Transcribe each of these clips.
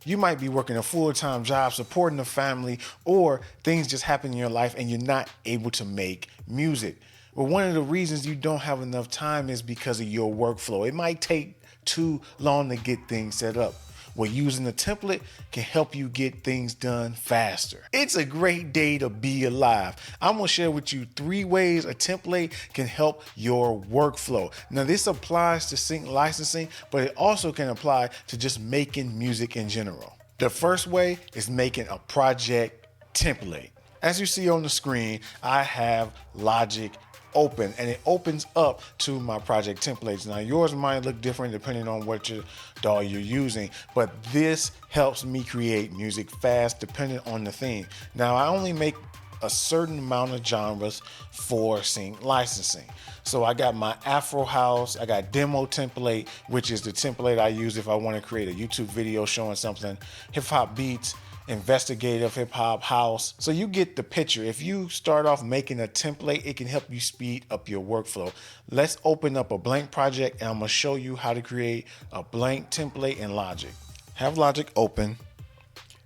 You might be working a full-time job, supporting a family, or things just happen in your life and you're not able to make music. Well, one of the reasons you don't have enough time is because of your workflow. It might take too long to get things set up. Well, using a template can help you get things done faster. It's a great day to be alive. I'm gonna share with you 3 ways a template can help your workflow. Now, this applies to sync licensing, but it also can apply to just making music in general. The first way is making a project template. As you see on the screen, I have Logic open and it opens up to my project templates. Now yours might look different depending on what your DAW you're using, but this helps me create music fast depending on the theme. Now I only make a certain amount of genres for sync licensing. So I got my Afro House, I got demo template, which is the template I use if I want to create a YouTube video showing something, hip hop beats, investigative hip hop house. So you get the picture. If you start off making a template, it can help you speed up your workflow. Let's open up a blank project and I'm gonna show you how to create a blank template in Logic. Have Logic open.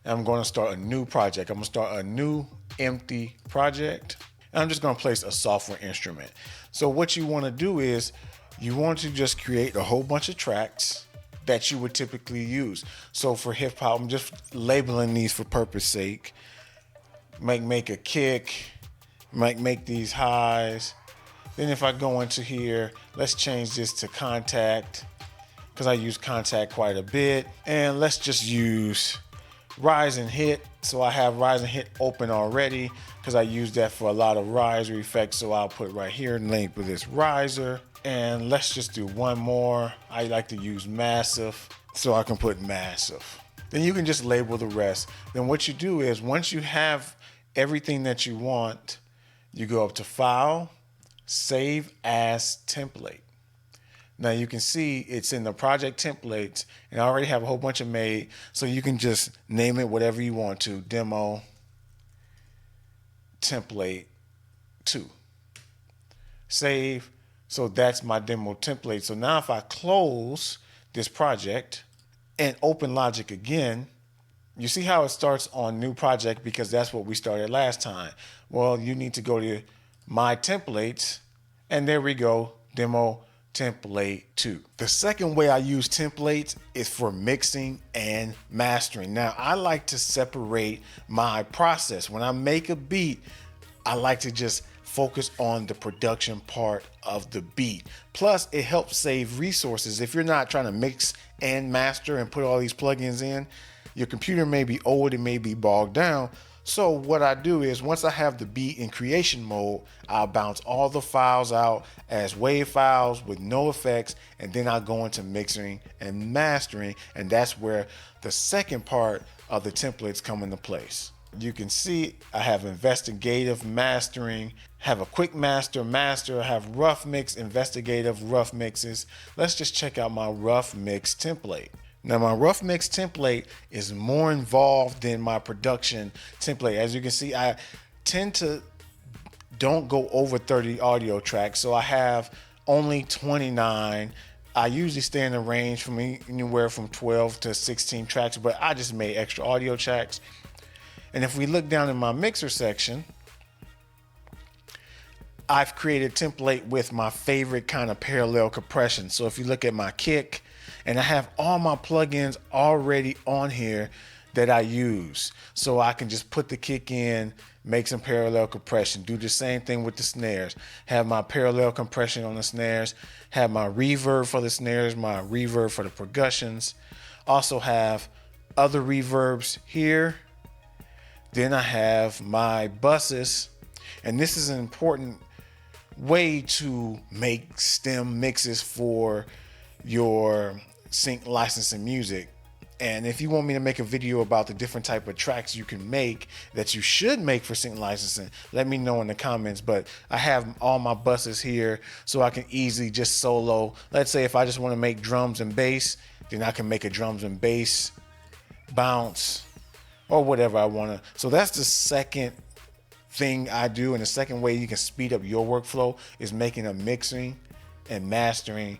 And I'm gonna start a new project. I'm gonna start a new empty project. And I'm just gonna place a software instrument. So what you wanna do is you want to just create a whole bunch of tracks that you would typically use. So for hip hop, I'm just labeling these for purpose sake. Might make a kick, might make these highs. Then if I go into here, let's change this to contact because I use contact quite a bit. And let's just use rise and hit. So I have rise and hit open already because I use that for a lot of riser effects. So I'll put right here and link with this riser. And let's just do one more. I like to use massive, so I can put massive. Then you can just label the rest. Then what you do is once you have everything that you want, you go up to File, Save as Template. Now you can see it's in the project templates and I already have a whole bunch of made. So you can just name it whatever you want to, demo template 2. Save. So that's my demo template. So now if I close this project and open Logic again, you see how it starts on new project because that's what we started last time. Well, you need to go to my templates and there we go, demo template 2. The second way I use templates is for mixing and mastering. Now I like to separate my process. When I make a beat, I like to just focus on the production part of the beat. Plus, it helps save resources. If you're not trying to mix and master and put all these plugins in, your computer may be old, it may be bogged down. So what I do is once I have the beat in creation mode, I'll bounce all the files out as WAV files with no effects, and then I'll go into mixing and mastering, and that's where the second part of the templates come into place. You can see I have investigative mastering, have a quick master, I have rough mix, investigative, rough mixes. Let's just check out my rough mix template. Now my rough mix template is more involved than my production template. As you can see, I tend to don't go over 30 audio tracks. So I have only 29. I usually stay in the range from anywhere from 12 to 16 tracks, but I just made extra audio tracks. And if we look down in my mixer section, I've created a template with my favorite kind of parallel compression. So if you look at my kick, and I have all my plugins already on here that I use. So I can just put the kick in, make some parallel compression, do the same thing with the snares, have my parallel compression on the snares, have my reverb for the snares, my reverb for the percussions, also have other reverbs here. Then I have my buses, and this is an important way to make stem mixes for your sync licensing music. And if you want me to make a video about the different type of tracks you can make that you should make for sync licensing, let me know in the comments. But I have all my buses here so I can easily just solo. Let's say if I just want to make drums and bass, then I can make a drums and bass bounce or whatever I want to. So that's the second thing I do. And the second way you can speed up your workflow is making a mixing and mastering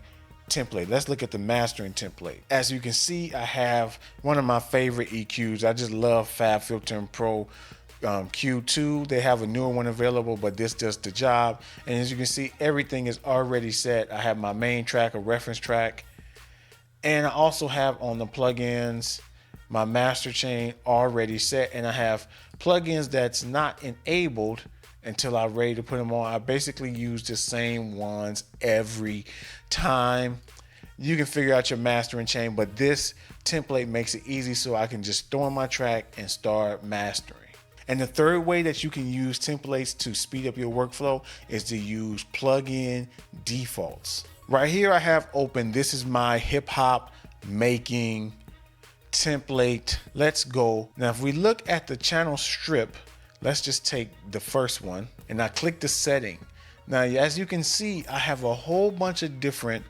template. Let's look at the mastering template. As you can see, I have one of my favorite EQs. I just love FabFilter Pro Q2. They have a newer one available, but this does the job. And as you can see, everything is already set. I have my main track, a reference track, and I also have on the plugins my master chain already set, and I have plugins that's not enabled until I'm ready to put them on. I basically use the same ones every time. You can figure out your mastering chain, but this template makes it easy so I can just throw in my track and start mastering. And the third way that you can use templates to speed up your workflow is to use plugin defaults. Right here I have open, this is my hip hop making template. Let's go. Now if we look at the channel strip, let's just take the first one and I click the setting. Now, as you can see, I have a whole bunch of different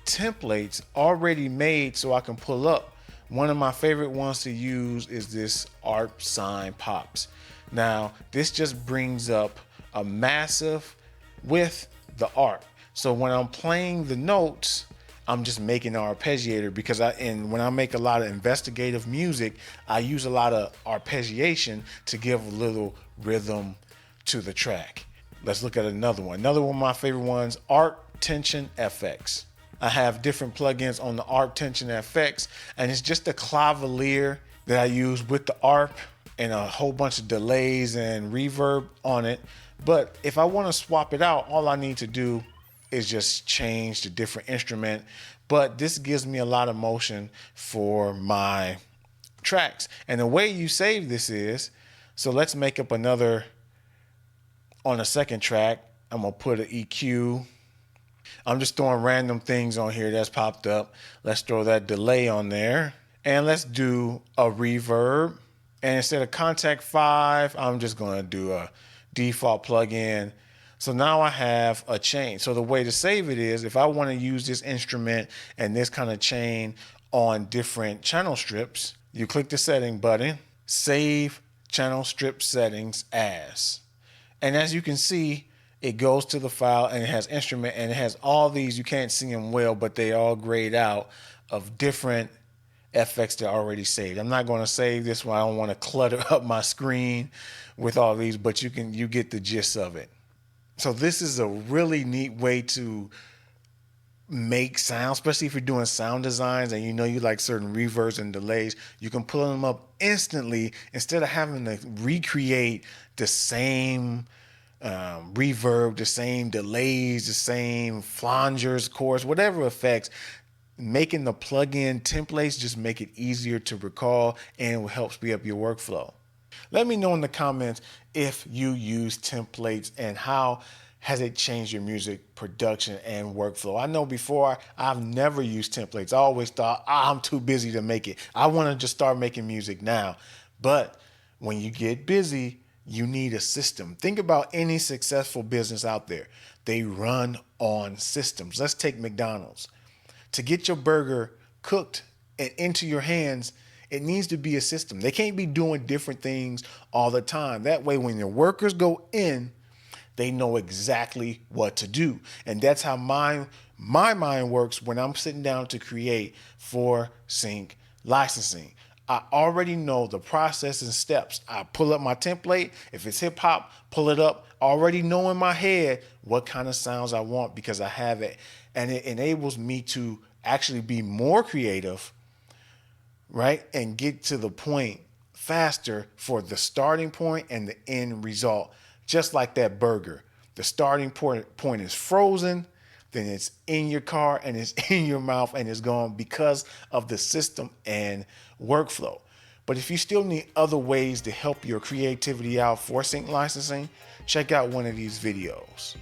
templates already made so I can pull up. One of my favorite ones to use is this art sign pops. Now, this just brings up a massive with the art. So when I'm playing the notes, I'm just making an arpeggiator because when I make a lot of investigative music, I use a lot of arpeggiation to give a little rhythm to the track. Let's look at another one. Another one of my favorite ones, Arc Tension FX. I have different plugins on the Arc Tension FX, and it's just a clavalier that I use with the ARP and a whole bunch of delays and reverb on it. But if I want to swap it out, all I need to do is just change the different instrument. But this gives me a lot of motion for my tracks. And the way you save this is, so let's make up another on the second track. I'm gonna put an EQ. I'm just throwing random things on here that's popped up. Let's throw that delay on there. And let's do a reverb. And instead of Contact 5, I'm just gonna do a default plugin. So now I have a chain. So the way to save it is, if I want to use this instrument and this kind of chain on different channel strips, you click the setting button, save channel strip settings as. And as you can see, it goes to the file and it has instrument and it has all these, you can't see them well, but they all grayed out of different FX that are already saved. I'm not going to save this one. I don't want to clutter up my screen with all these, but you get the gist of it. So this is a really neat way to make sound, especially if you're doing sound designs and you like certain reverbs and delays. You can pull them up instantly instead of having to recreate the same reverb, the same delays, the same flangers, chorus, whatever effects. Making the plugin templates just make it easier to recall and it will help speed up your workflow. Let me know in the comments if you use templates and how has it changed your music production and workflow. I know before I've never used templates. I always thought, I'm too busy to make it. I want to just start making music now. But when you get busy, you need a system. Think about any successful business out there. They run on systems. Let's take McDonald's. To get your burger cooked and into your hands, it needs to be a system. They can't be doing different things all the time. That way, when your workers go in, they know exactly what to do. And that's how my mind works when I'm sitting down to create for sync licensing. I already know the process and steps. I pull up my template. If it's hip hop, pull it up. Already know in my head what kind of sounds I want because I have it. And it enables me to actually be more creative, right? And get to the point faster for the starting point and the end result. Just like that burger. The starting point is frozen, then it's in your car and it's in your mouth and it's gone because of the system and workflow. But if you still need other ways to help your creativity out for sync licensing, check out one of these videos.